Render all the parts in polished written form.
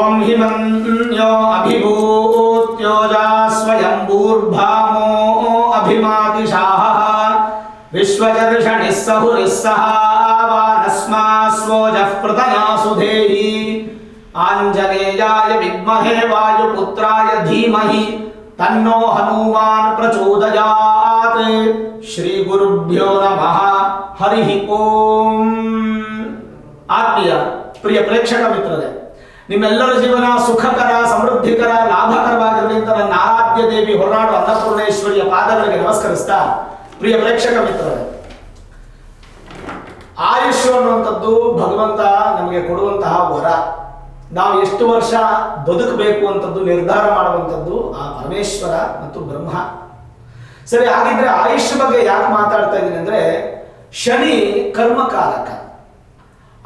त्वं हिमन्यो अभिभूत्योजा स्वयंभूर्भामो अभिमातिशाः विश्वजर्षणिः सहुरिस्सह वानस्मास्वोजः पृतनासु धेहि आञ्जनेयाय विद्महे वायुपुत्राय धीमहि तन्नो हनुमान् प्रचोदयात्। श्री गुरुभ्यो नमः। हरि ओम। आत्मीय प्रिय प्रेक्षक ಮಿತ್ರರೇ, ನಿಮ್ಮೆಲ್ಲರ ಜೀವನ ಸುಖಕರ, ಸಮೃದ್ಧಿಕರ, ಲಾಭಕರವಾಗಿರಲಿ ಅಂತ ನನ್ನ ಆರಾಧ್ಯ ದೇವಿ ಹೊರನಾಡು ಅನ್ನಪೂರ್ಣೇಶ್ವರಿಯ ಪಾದಗಳಿಗೆ ನಮಸ್ಕರಿಸ್ತಾ, ಪ್ರಿಯ ಪ್ರೇಕ್ಷಕ ಮಿತ್ರರೇ, ಆಯುಷ್ ಅನ್ನುವಂಥದ್ದು ಭಗವಂತ ನಮಗೆ ಕೊಡುವಂತಹ ವರ. ನಾವು ಎಷ್ಟು ವರ್ಷ ಬದುಕಬೇಕು ಅಂತದ್ದು ನಿರ್ಧಾರ ಮಾಡುವಂಥದ್ದು ಆ ಪರಮೇಶ್ವರ ಮತ್ತು ಬ್ರಹ್ಮ. ಸರಿ, ಹಾಗಿದ್ರೆ ಆಯುಷ್ ಬಗ್ಗೆ ಯಾಕೆ ಮಾತಾಡ್ತಾ ಇದ್ದೀನಿ ಅಂದ್ರೆ, ಶನಿ ಕರ್ಮಕಾರಕ.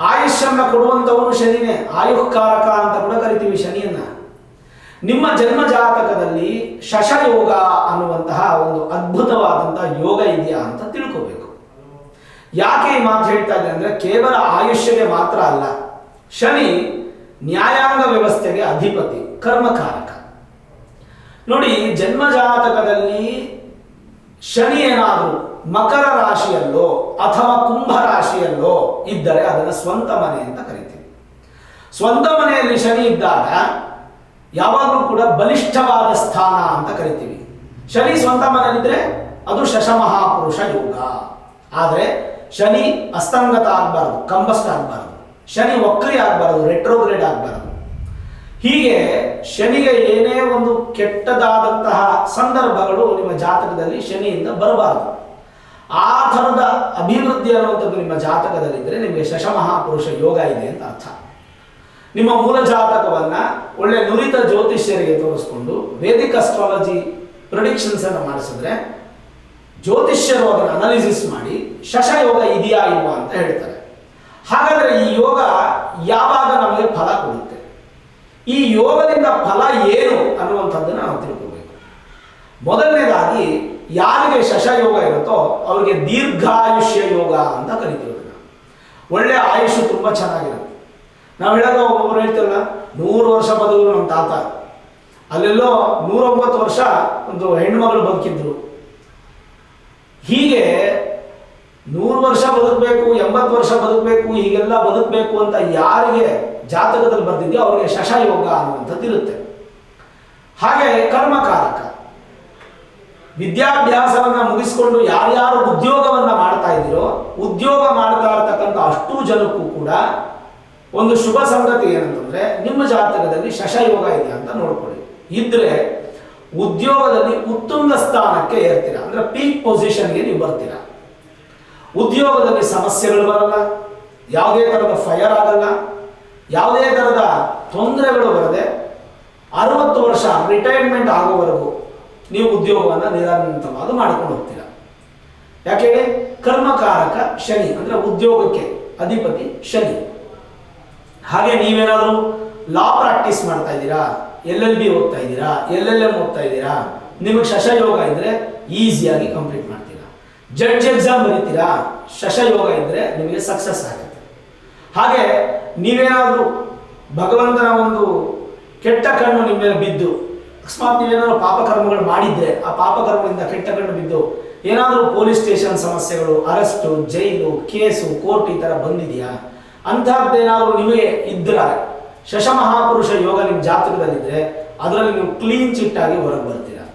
ಆಯುಷ್ಯನ್ನ ಕೊಡುವಂಥವನು ಶನಿನೇ, ಆಯುಃಕಾರಕ ಅಂತ ಕೂಡ ಕರಿತೀವಿ ಶನಿಯನ್ನ. ನಿಮ್ಮ ಜನ್ಮ ಜಾತಕದಲ್ಲಿ ಶಶಯೋಗ ಅನ್ನುವಂತಹ ಒಂದು ಅದ್ಭುತವಾದಂತಹ ಯೋಗ ಇದೆಯಾ ಅಂತ ತಿಳ್ಕೋಬೇಕು. ಯಾಕೆ ಈ ಮಾತು ಹೇಳ್ತಾ ಇದ್ದೆ ಅಂದ್ರೆ, ಕೇವಲ ಆಯುಷ್ಯಗೆ ಮಾತ್ರ ಅಲ್ಲ, ಶನಿ ನ್ಯಾಯಾಂಗ ವ್ಯವಸ್ಥೆಗೆ ಅಧಿಪತಿ, ಕರ್ಮಕಾರಕ. ನೋಡಿ, ಜನ್ಮ ಜಾತಕದಲ್ಲಿ ಶನಿ ಏನಾದರೂ ಮಕರ ರಾಶಿಯಲ್ಲೋ ಅಥವಾ ಕುಂಭ ರಾಶಿಯಲ್ಲೋ ಇದ್ದರೆ ಅದನ್ನು ಸ್ವಂತ ಮನೆ ಅಂತ ಕರಿತೀವಿ. ಸ್ವಂತ ಮನೆಯಲ್ಲಿ ಶನಿ ಇದ್ದಾಗ ಯಾವಾಗಲೂ ಕೂಡ ಬಲಿಷ್ಠವಾದ ಸ್ಥಾನ ಅಂತ ಕರಿತೀವಿ. ಶನಿ ಸ್ವಂತ ಮನೆಯಲ್ಲಿದ್ರೆ ಅದು ಶಶಮಹಾಪುರುಷ ಯೋಗ. ಆದರೆ ಶನಿ ಅಸ್ತಂಗತ ಆಗಬಾರದು, ಕಂಬಸ್ಟ್ ಆಗಬಾರದು, ಶನಿ ವಕ್ರಿ ಆಗಬಾರದು, ರೆಟ್ರೋಗ್ರೇಡ್ ಆಗಬಾರದು. ಹೀಗೆ ಶನಿಗೆ ಏನೇ ಒಂದು ಕೆಟ್ಟದಾದಂತಹ ಸಂದರ್ಭಗಳು ನಿಮ್ಮ ಜಾತಕದಲ್ಲಿ ಶನಿಯಿಂದ ಬರಬಾರದು. ಆ ಥರದ ಅಭಿವೃದ್ಧಿ ಅನ್ನುವಂಥದ್ದು ನಿಮ್ಮ ಜಾತಕದಲ್ಲಿದ್ದರೆ ನಿಮಗೆ ಶಶಮಹಾಪುರುಷ ಯೋಗ ಇದೆ ಅಂತ ಅರ್ಥ. ನಿಮ್ಮ ಮೂಲ ಜಾತಕವನ್ನ ಒಳ್ಳೆ ನುರಿತ ಜ್ಯೋತಿಷ್ಯರಿಗೆ ತೋರಿಸ್ಕೊಂಡು ವೇದಿಕ್ ಅಸ್ಟ್ರಾಲಜಿ ಪ್ರಿಡಿಕ್ಷನ್ಸ್ ಅನ್ನು ಮಾಡಿಸಿದ್ರೆ ಜ್ಯೋತಿಷ್ಯರು ಅದನ್ನು ಅನಾಲಿಸಿಸ್ ಮಾಡಿ ಶಶಯೋಗ ಇದೆಯಾ ಇಲ್ವಾ ಅಂತ ಹೇಳ್ತಾರೆ. ಹಾಗಾದ್ರೆ ಈ ಯೋಗ ಯಾವಾಗ ನಮಗೆ ಫಲ ಕೊಡುತ್ತೆ, ಈ ಯೋಗದಿಂದ ಫಲ ಏನು ಅನ್ನುವಂಥದ್ದನ್ನು ನಾವು ತಿಳ್ಕೋಬೇಕು. ಮೊದಲನೇದಾಗಿ, ಯಾರಿಗೆ ಶಶಯೋಗ ಇರುತ್ತೋ ಅವರಿಗೆ ದೀರ್ಘಾಯುಷ್ಯ ಯೋಗ ಅಂತ ಕರಿತೀವಿ. ಒಳ್ಳೆ ಆಯುಷ್ ತುಂಬ ಚೆನ್ನಾಗಿರುತ್ತೆ. ನಾವು ಹೇಳೋದು, ಒಬ್ಬೊಬ್ಬರು ಹೇಳ್ತೀವಲ್ಲ, 100 ವರ್ಷ ಬದುಕು ನಮ್ಮ ತಾತ, ಅಲ್ಲೆಲ್ಲೋ 109 ವರ್ಷ ಒಂದು ಹೆಣ್ಣುಮಗಳು ಬದುಕಿದ್ರು. ಹೀಗೆ 100 ವರ್ಷ ಬದುಕಬೇಕು, 80 ವರ್ಷ ಬದುಕಬೇಕು, ಹೀಗೆಲ್ಲ ಬದುಕಬೇಕು ಅಂತ ಯಾರಿಗೆ ಜಾತಕದಲ್ಲಿ ಬರ್ತಿದೆಯೋ ಅವರಿಗೆ ಶಶಯೋಗ ಅನ್ನುವಂಥದ್ದು ಇರುತ್ತೆ. ಹಾಗೆ ಕರ್ಮಕಾರಕ. ವಿದ್ಯಾಭ್ಯಾಸವನ್ನ ಮುಗಿಸ್ಕೊಂಡು ಯಾರ್ಯಾರು ಉದ್ಯೋಗವನ್ನ ಮಾಡ್ತಾ ಇದ್ದೀರೋ, ಉದ್ಯೋಗ ಮಾಡ್ತಾ ಇರ್ತಕ್ಕಂಥ ಅಷ್ಟೂ ಜನಕ್ಕೂ ಕೂಡ ಒಂದು ಶುಭ ಸಂಗತಿ ಏನಂತಂದ್ರೆ, ನಿಮ್ಮ ಜಾತಕದಲ್ಲಿ ಶಶಯೋಗ ಇದೆ ಅಂತ ನೋಡ್ಕೊಳ್ಳಿ. ಇದ್ರೆ ಉದ್ಯೋಗದಲ್ಲಿ ಉತ್ತುಂಗ ಸ್ಥಾನಕ್ಕೆ ಏರ್ತೀರಾ, ಅಂದ್ರೆ ಪೀಕ್ ಪೊಸಿಷನ್ಗೆ ನೀವು ಬರ್ತೀರಾ. ಉದ್ಯೋಗದಲ್ಲಿ ಸಮಸ್ಯೆಗಳು ಬರಲ್ಲ, ಯಾವುದೇ ಥರದ ಫೈರ್ ಆಗಲ್ಲ, ಯಾವುದೇ ಥರದ ತೊಂದರೆಗಳು ಬರದೆ 60 ವರ್ಷ ರಿಟೈರ್ಮೆಂಟ್ ಆಗೋವರೆಗೂ ನೀವು ಉದ್ಯೋಗವನ್ನು ನಿರಂತರವಾಗಿ ಮಾಡ್ಕೊಂಡು ಹೋಗ್ತೀರಾ. ಯಾಕೆ? ಕರ್ಮಕಾರಕ ಶನಿ, ಅಂದ್ರೆ ಉದ್ಯೋಗಕ್ಕೆ ಅಧಿಪತಿ ಶನಿ. ಹಾಗೆ ನೀವೇನಾದರೂ ಲಾ ಪ್ರಾಕ್ಟೀಸ್ ಮಾಡ್ತಾ ಇದ್ದೀರಾ, LLB ಓದ್ತಾ ಇದ್ದೀರಾ, LLM ಓದ್ತಾ ಇದ್ದೀರಾ, ನಿಮಗೆ ಶಶಯೋಗ ಇದ್ರೆ ಈಸಿಯಾಗಿ ಕಂಪ್ಲೀಟ್ ಮಾಡ್ತೀರಾ. ಜಡ್ಜ್ ಎಕ್ಸಾಮ್ ಬರೀತೀರಾ, ಶಶಯೋಗ ಇದ್ರೆ ನಿಮಗೆ ಸಕ್ಸಸ್ ಆಗುತ್ತೆ. ಹಾಗೆ ನೀವೇನಾದರೂ ಭಗವಂತನ ಒಂದು ಕೆಟ್ಟ ಕಣ್ಣು ನಿಮ್ಮ ಮೇಲೆ ಬಿದ್ದು, ಅಕಸ್ಮಾತ್ ನೀವೇನಾದರೂ ಪಾಪಕರ್ಮಗಳು ಮಾಡಿದ್ರೆ, ಆ ಪಾಪಕರ್ಮದಿಂದ ಕೆಟ್ಟ ಕಣ್ಣು ಬಿದ್ದು ಏನಾದರೂ ಪೊಲೀಸ್ ಸ್ಟೇಷನ್ ಸಮಸ್ಯೆಗಳು, ಅರೆಸ್ಟು, ಜೈಲು, ಕೇಸು, ಕೋರ್ಟ್ ಈ ಥರ ಬಂದಿದೆಯಾ, ಅಂಥದ್ದೇನಾದರೂ ನಿಮಗೆ ಇದ್ದರೆ ಶಶಮಹಾಪುರುಷ ಯೋಗ ನಿಮ್ಮ ಜಾತಕದಲ್ಲಿದ್ದರೆ ಅದರಲ್ಲಿ ನೀವು ಕ್ಲೀನ್ ಚಿಟ್ ಆಗಿ ಹೊರಗೆ ಬರ್ತೀರಾ.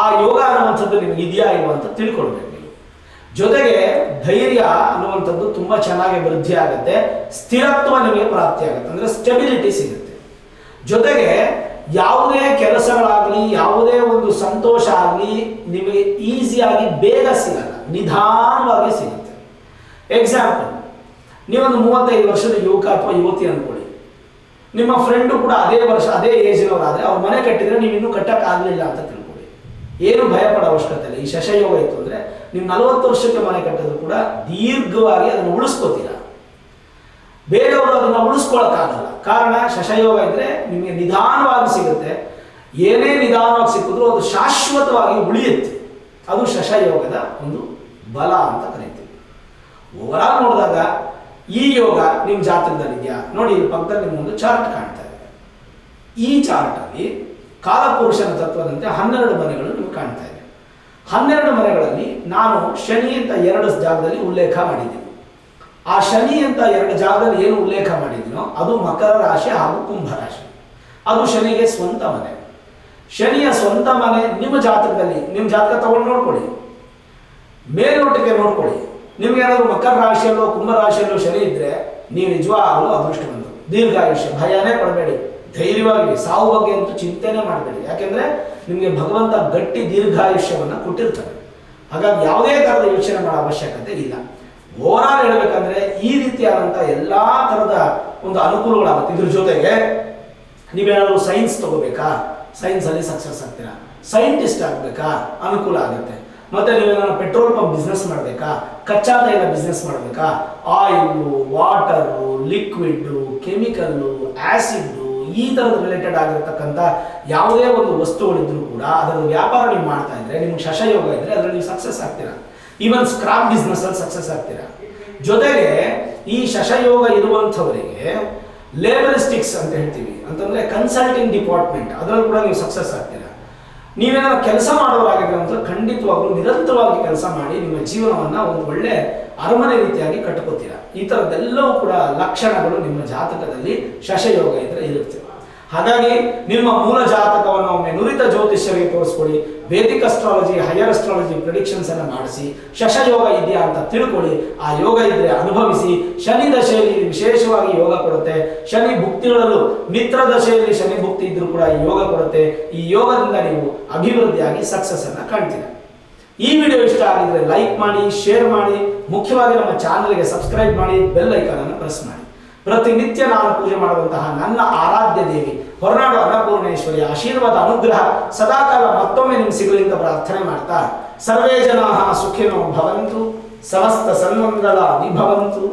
ಆ ಯೋಗ ಅನ್ನುವಂಥದ್ದು ನಿಮಗೆ ಇದೆಯಾ ಇಲ್ವಾ ಅಂತ ತಿಳ್ಕೊಳ್ಬೇಕು ನೀವು. ಜೊತೆಗೆ ಧೈರ್ಯ ಅನ್ನುವಂಥದ್ದು ತುಂಬ ಚೆನ್ನಾಗಿ ವೃದ್ಧಿ ಆಗುತ್ತೆ, ಸ್ಥಿರತ್ವ ನಿಮಗೆ ಪ್ರಾಪ್ತಿ ಆಗುತ್ತೆ, ಅಂದರೆ ಸ್ಟೆಬಿಲಿಟಿ ಸಿಗುತ್ತೆ. ಜೊತೆಗೆ ಯಾವುದೇ ಕೆಲಸಗಳಾಗಲಿ, ಯಾವುದೇ ಒಂದು ಸಂತೋಷ ಆಗಲಿ ನಿಮಗೆ ಈಸಿಯಾಗಿ ಬೇಗ ಸಿಗಲ್ಲ, ನಿಧಾನವಾಗಿ ಸಿಗುತ್ತೆ. ಎಕ್ಸಾಂಪಲ್, ನೀವೊಂದು 35 ವರ್ಷದ ಯುವಕ ಅಥವಾ ಯುವತಿ ಅಂದ್ಕೊಳ್ಳಿ, ನಿಮ್ಮ ಫ್ರೆಂಡು ಕೂಡ ಅದೇ ವರ್ಷ ಅದೇ ಏಜಿನವರಾದರೆ ಅವ್ರ ಮನೆ ಕಟ್ಟಿದ್ರೆ ನೀವು ಇನ್ನೂ ಕಟ್ಟಕ್ಕಾಗಲಿಲ್ಲ ಅಂತ ತಿಳ್ಕೊಳ್ಳಿ. ಏನು ಭಯಪಡೋ ಅವಶ್ಯಕತೆ ಇಲ್ಲ. ಈ ಶಶಯೋಗ ಇತ್ತು ಅಂದರೆ ನೀವು 40 ವರ್ಷಕ್ಕೆ ಮನೆ ಕಟ್ಟಿದ್ರು ಕೂಡ ದೀರ್ಘವಾಗಿ ಅದನ್ನು ಉಳಿಸ್ಕೋತೀರಾ. ಬೇರೆಯವರು ಅದನ್ನು ಉಳಿಸ್ಕೊಳಕ್ಕಾಗಲ್ಲ. ಕಾರಣ, ಶಶಯೋಗ ಇದ್ರೆ ನಿಮಗೆ ನಿಧಾನವಾಗಿ ಸಿಗುತ್ತೆ. ಏನೇ ನಿಧಾನವಾಗಿ ಸಿಕ್ಕಿದ್ರು ಅದು ಶಾಶ್ವತವಾಗಿ ಉಳಿಯುತ್ತೆ. ಅದು ಶಶಯೋಗದ ಒಂದು ಬಲ ಅಂತ ಕರೀತೀವಿ. ಓವರಾಲ್ ನೋಡಿದಾಗ ಈ ಯೋಗ ನಿಮ್ಮ ಜಾತಕದಲ್ಲಿದೆಯಾ ನೋಡಿ, ಇಲ್ಲಿ ಪಕ್ಕದಲ್ಲಿ ನಿಮ್ಮೊಂದು ಚಾರ್ಟ್ ಕಾಣ್ತಾ ಇದೆ. ಈ ಚಾರ್ಟಲ್ಲಿ ಕಾಲಪುರುಷನ ತತ್ವದಂತೆ 12 ಮನೆಗಳು ನಿಮಗೆ ಕಾಣ್ತಾ ಇದೆ. 12 ಮನೆಗಳಲ್ಲಿ ನಾನು ಶನಿ ಅಂತ 2 ಜಾಗದಲ್ಲಿ ಉಲ್ಲೇಖ ಮಾಡಿದ್ದೀನಿ. ಆ ಶನಿ ಅಂತ 2 ಜಾಗದಲ್ಲಿ ಏನು ಉಲ್ಲೇಖ ಮಾಡಿದ್ದೀನೋ ಅದು ಮಕರ ರಾಶಿ ಹಾಗೂ ಕುಂಭ ರಾಶಿ. ಅದು ಶನಿಗೆ ಸ್ವಂತ ಮನೆ. ಶನಿಯ ಸ್ವಂತ ಮನೆ ನಿಮ್ಮ ಜಾತಕದಲ್ಲಿ, ನಿಮ್ಮ ಜಾತಕ ತಗೊಂಡು ನೋಡ್ಕೊಳ್ಳಿ, ಮೇಲ್ನೋಟಕ್ಕೆ ನೋಡ್ಕೊಳ್ಳಿ. ನಿಮ್ಗೆ ಏನಾದರೂ ಮಕರ ರಾಶಿಯಲ್ಲೋ ಕುಂಭ ರಾಶಿಯಲ್ಲೋ ಶನಿ ಇದ್ರೆ ನೀವು ನಿಜವಾಗಲೂ ಅದೃಷ್ಟವಂತರು. ದೀರ್ಘಾಯುಷ್ಯ, ಭಯನೇ ಪಡಬೇಡಿ, ಧೈರ್ಯವಾಗಿ ಸಾವು ಬಗ್ಗೆ ಅಂತೂ ಚಿಂತೆನೇ ಮಾಡಬೇಡಿ. ಯಾಕೆಂದ್ರೆ ನಿಮಗೆ ಭಗವಂತ ಗಟ್ಟಿ ದೀರ್ಘಾಯುಷ್ಯವನ್ನು ಕೊಟ್ಟಿರ್ತಾನೆ. ಹಾಗಾಗಿ ಯಾವುದೇ ಥರದ ಯೋಚನೆ ಮಾಡೋ ಅವಶ್ಯಕತೆ ಇಲ್ಲ. ಓವರಾಲ್ ಹೇಳ್ಬೇಕಂದ್ರೆ ಈ ರೀತಿಯಾದಂಥ ಎಲ್ಲಾ ಥರದ ಒಂದು ಅನುಕೂಲಗಳಾಗುತ್ತೆ. ಇದ್ರ ಜೊತೆಗೆ ನೀವೇನಾದರೂ ಸೈನ್ಸ್ ತಗೋಬೇಕಾ, ಸೈನ್ಸಲ್ಲಿ ಸಕ್ಸಸ್ ಆಗ್ತೀರಾ. ಸೈಂಟಿಸ್ಟ್ ಆಗಬೇಕಾ, ಅನುಕೂಲ ಆಗುತ್ತೆ. ಮತ್ತೆ ನೀವೇನಾದ್ರು ಪೆಟ್ರೋಲ್ ಪಂಪ್ ಬಿಸ್ನೆಸ್ ಮಾಡಬೇಕಾ, ಕಚ್ಚಾ ತೈಲ ಬಿಸ್ನೆಸ್ ಮಾಡಬೇಕಾ, oil, water, liquid, chemical, acid, ಈ ಥರದ ರಿಲೇಟೆಡ್ ಆಗಿರತಕ್ಕಂಥ ಯಾವುದೇ ಒಂದು ವಸ್ತುಗಳಿದ್ರೂ ಕೂಡ ಅದರ ವ್ಯಾಪಾರ ನೀವು ಮಾಡ್ತಾ ಇದ್ರೆ, ನಿಮ್ಗೆ ಶಶಯೋಗ ಇದ್ರೆ ಅದರಲ್ಲಿ ನೀವು ಸಕ್ಸಸ್ ಆಗ್ತೀರಾ. ಈವನ್ ಸ್ಕ್ರಾಪ್ ಬಿಸ್ನೆಸ್ ಅಲ್ಲಿ ಸಕ್ಸಸ್ ಆಗ್ತೀರಾ. ಜೊತೆಗೆ ಈ ಶಶಯೋಗ ಇರುವಂಥವರಿಗೆ ಲೇಬರಿಸ್ಟಿಕ್ಸ್ ಅಂತ ಹೇಳ್ತೀವಿ, ಅಂತಂದ್ರೆ ಕನ್ಸಲ್ಟಿಂಗ್ ಡಿಪಾರ್ಟ್ಮೆಂಟ್, ಅದರಲ್ಲಿ ಕೂಡ ನೀವು ಸಕ್ಸಸ್ ಆಗ್ತೀರಾ. ನೀವೇನಾದ್ರು ಕೆಲಸ ಮಾಡೋರಾಗಿದ್ರೆ ಅಂತ ಖಂಡಿತವಾಗ್ಲೂ ನಿರಂತರವಾಗಿ ಕೆಲಸ ಮಾಡಿ ನಿಮ್ಮ ಜೀವನವನ್ನ ಒಂದು ಒಳ್ಳೆ ಅರಮನೆ ರೀತಿಯಾಗಿ ಕಟ್ಕೋತೀರಾ. ಈ ಥರದ್ದೆಲ್ಲವೂ ಕೂಡ ಲಕ್ಷಣಗಳು ನಿಮ್ಮ ಜಾತಕದಲ್ಲಿ ಶಶಯೋಗ ಇದ್ರೆ ಇರುತ್ತೆ. ಹಾಗಾಗಿ ನಿಮ್ಮ ಮೂಲ ಜಾತಕವನ್ನು ಒಮ್ಮೆ ನುರಿತ ಜ್ಯೋತಿಷ್ಯರಿಗೆ ತೋರಿಸ್ಕೊಳ್ಳಿ, vedic astrology, higher astrology predictions ಅನ್ನು ಮಾಡಿಸಿ ಶಶಯೋಗ ಇದೆಯಾ ಅಂತ ತಿಳ್ಕೊಳ್ಳಿ. ಆ ಯೋಗ ಇದ್ರೆ ಅನುಭವಿಸಿ. ಶನಿ ದಶೆಯಲ್ಲಿ ವಿಶೇಷವಾಗಿ ಯೋಗ ಕೊಡುತ್ತೆ. ಶನಿ ಭುಕ್ತಿಗಳಲ್ಲೂ ಮಿತ್ರ ದಶೆಯಲ್ಲಿ ಶನಿ ಭುಕ್ತಿ ಇದ್ರೂ ಕೂಡ ಈ ಯೋಗ ಕೊಡುತ್ತೆ. ಈ ಯೋಗದಿಂದ ನೀವು ಅಭಿವೃದ್ಧಿಯಾಗಿ ಸಕ್ಸಸ್ ಅನ್ನ ಕಾಣ್ತೀರಾ. ಈ ವಿಡಿಯೋ ಇಷ್ಟ ಆಗಿದ್ರೆ ಲೈಕ್ ಮಾಡಿ, ಶೇರ್ ಮಾಡಿ, ಮುಖ್ಯವಾಗಿ ನಮ್ಮ ಚಾನಲ್ಗೆ ಸಬ್ಸ್ಕ್ರೈಬ್ ಮಾಡಿ, ಬೆಲ್ ಐಕಾನ್ ಅನ್ನು ಪ್ರೆಸ್ ಮಾಡಿ. ಪ್ರತಿನಿತ್ಯ ನಾನು ಪೂಜೆ ಮಾಡುವಂತಹ ನನ್ನ ಆರಾಧ್ಯ ದೇವಿ ಹೊರನಾಡು ಅನ್ನಪೂರ್ಣೇಶ್ವರಿಯ ಆಶೀರ್ವಾದ ಅನುಗ್ರಹ ಸದಾಕಾಲ ಮತ್ತೊಮ್ಮೆ ನಿಮ್ಗೆ ಸಿಗಲಿ ಅಂತ ಪ್ರಾರ್ಥನೆ ಮಾಡ್ತಾ, ಸರ್ವೇ ಜನಾಃ ಸುಖಿನೋ ಭವಂತು, ಸಮಸ್ತ ಸನ್ಮಂಗಳ ವಿಭವಂತು.